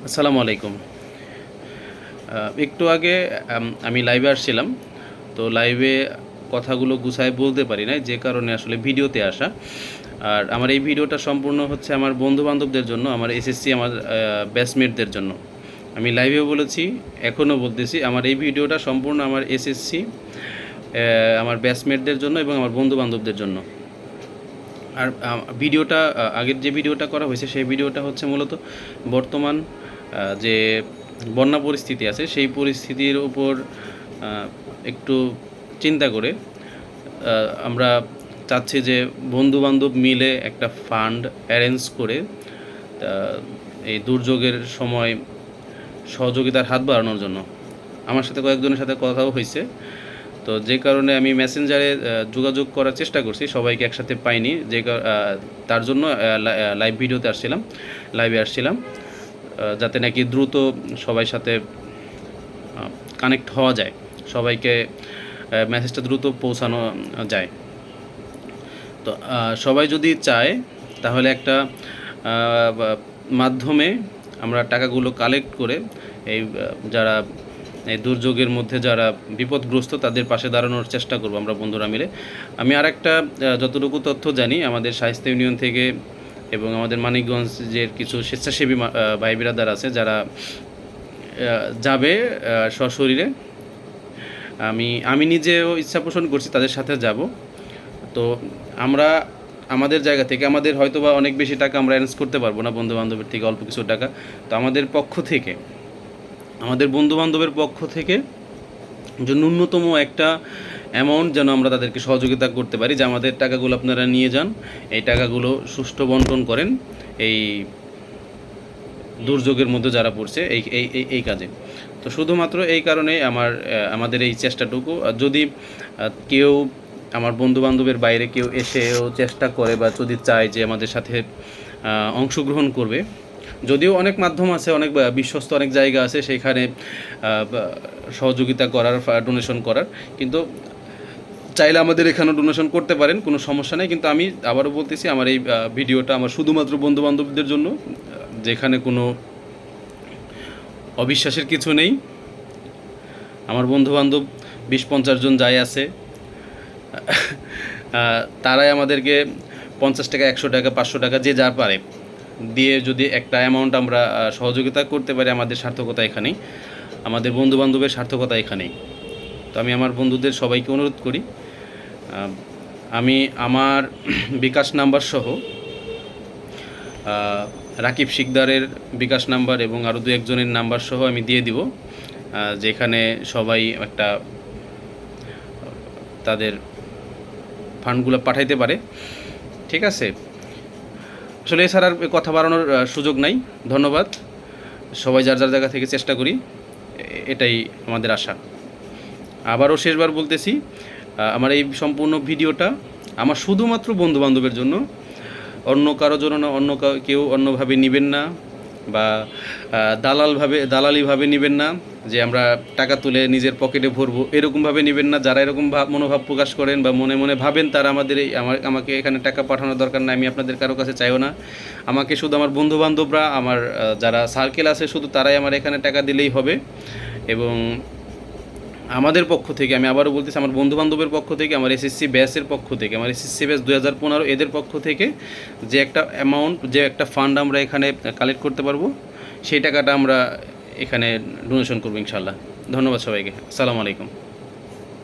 আসসালামু আলাইকুম। একটু আগে আমি লাইভে আসছিলাম। তো লাইভে কথাগুলো গুছায় বলতে পারি নাই, যে কারণে আসলে ভিডিওতে আসা। আর আমার এই ভিডিওটা সম্পূর্ণ হচ্ছে আমার বন্ধু-বান্ধবদের জন্য, আমার এসএসসি আমার ব্যাচমেটদের জন্য। আমি লাইভেও বলেছি, এখনও বলতেছি, আমার এই ভিডিওটা সম্পূর্ণ আমার এসএসসি আমার ব্যাচমেটদের জন্য এবং আমার বন্ধু-বান্ধবদের জন্য। আর ভিডিওটা আগের যে ভিডিওটা করা হয়েছে সেই ভিডিওটা হচ্ছে মূলত বর্তমান যে বন্যা পরিস্থিতি আছে সেই পরিস্থিতির উপর একটু চিন্তা করে আমরা চাচ্ছি যে বন্ধুবান্ধব মিলে একটা ফান্ড অ্যারেঞ্জ করে এই দুর্যোগের সময় সহযোগিতার হাত বাড়ানোর জন্য। আমার সাথে কয়েকজনের সাথে কথাও হয়েছে, তো যে কারণে আমি মেসেঞ্জারে যোগাযোগ করার চেষ্টা করছি, সবাইকে একসাথে পাইনি, তার জন্য লাইভ ভিডিওতে আসছিলাম, লাইভে আসছিলাম, যাতে নাকি দ্রুত সবার সাথে কানেক্ট হওয়া যায়, সবাইকে মেসেজটা দ্রুত পৌঁছানো যায়। তো সবাই যদি চায় তাহলে একটা মাধ্যমে আমরা টাকাগুলো কালেক্ট করে এই যারা এই দুর্যোগের মধ্যে যারা বিপদগ্রস্ত তাদের পাশে দাঁড়ানোর চেষ্টা করব আমরা বন্ধুরা মিলে। আমি আরেকটা যতটুকু তথ্য জানি, আমাদের শায়েস্তা ইউনিয়ন থেকে এবং আমাদের মানিকগঞ্জের কিছু স্বেচ্ছাসেবী ভাই বিরাদার আছে যারা যাবে সশরীরে। আমি নিজেও ইচ্ছা পোষণ করছি তাদের সাথে যাব। তো আমরা আমাদের জায়গা থেকে আমাদের হয়তো বা অনেক বেশি টাকা আমরা অ্যারেঞ্জ করতে পারবো না, বন্ধুবান্ধবের থেকে অল্প কিছু টাকা। তো আমাদের পক্ষ থেকে, আমাদের বন্ধুবান্ধবের পক্ষ থেকে যে ন্যূনতম একটা অ্যামাউন্ট যেন আমরা তাদেরকে সহযোগিতা করতে পারি, যে আমাদের টাকাগুলো আপনারা নিয়ে যান, এই টাকাগুলো সুষ্ঠু বন্টন করেন এই দুর্যোগের মধ্যে যারা পড়ছে এই এই এই কাজে। তো শুধুমাত্র এই কারণে আমাদের এই চেষ্টাটুকু। যদি কেউ আমার বন্ধুবান্ধবের বাইরে কেউ এসেও চেষ্টা করে বা যদি চায় যে আমাদের সাথে অংশগ্রহণ করবে, যদিও অনেক মাধ্যম আছে, অনেক বিশ্বস্ত অনেক জায়গা আছে সেখানে সহযোগিতা করার, ডোনেশন করার, কিন্তু চাইলে আমাদের এখানেও ডোনেশন করতে পারেন, কোনো সমস্যা নেই। কিন্তু আমি আবারও বলতেছি, আমার এই ভিডিওটা আমার শুধুমাত্র বন্ধুবান্ধবদের জন্য, যেখানে কোনো অবিশ্বাসের কিছু নেই। আমার বন্ধুবান্ধব 20-50 জন যাই আছে, তারাই আমাদেরকে 50 টাকা, 100 টাকা, 500 টাকা যে যা পারে দিয়ে যদি একটা অ্যামাউন্ট আমরা সহযোগিতা করতে পারি, আমাদের সার্থকতা এখানেই, আমাদের বন্ধুবান্ধবের সার্থকতা এখানেই। তো আমি আমার বন্ধুদের সবাইকে অনুরোধ করি, আমি আমার বিকাশ নাম্বার সহ রাকিব শিকদারের বিকাশ নাম্বার এবং আরও 2-1 জনের নাম্বার সহ আমি দিয়ে দিব, যেখানে সবাই একটা তাদের ফান্ডগুলো পাঠাইতে পারে। ঠিক আছে, আসলে এছাড়া আর কথা বাড়ানোর সুযোগ নাই। ধন্যবাদ। সবাই যার যার জায়গা থেকে চেষ্টা করি, এটাই আমাদের আশা। আবারও শেষবার বলতেছি, আমার এই সম্পূর্ণ ভিডিওটা আমার শুধুমাত্র বন্ধুবান্ধবের জন্য, অন্য কারোর জন্য না, কেউ অন্যভাবে নেবেন না, বা দালালিভাবে নেবেন না, যে আমরা টাকা তুলে নিজের পকেটে ভরবো এরকমভাবে নেবেন না। যারা এরকম মনোভাব প্রকাশ করেন বা মনে মনে ভাবেন, তারা আমাকে এখানে টাকা পাঠানোর দরকার নাই, আমি আপনাদের কারো কাছে চাইও না। আমাকে শুধু আমার বন্ধুবান্ধবরা, আমার যারা সার্কেল আছে শুধু তারাই আমার এখানে টাকা দিলেই হবে। এবং আমাদের পক্ষ থেকে, আমি আবারও বলতেছি, আমার বন্ধুবান্ধবের পক্ষ থেকে, আমার এসএসসি ব্যাচের পক্ষ থেকে, আমার এসএসসি ব্যাচ 2015 এদের পক্ষ থেকে যে একটা অ্যামাউন্ট, যে একটা ফান্ড আমরা এখানে কালেক্ট করতে পারবো, সেই টাকাটা আমরা এখানে ডোনেশন করবো ইনশাল্লাহ। ধন্যবাদ সবাইকে। আসসালামু আলাইকুম।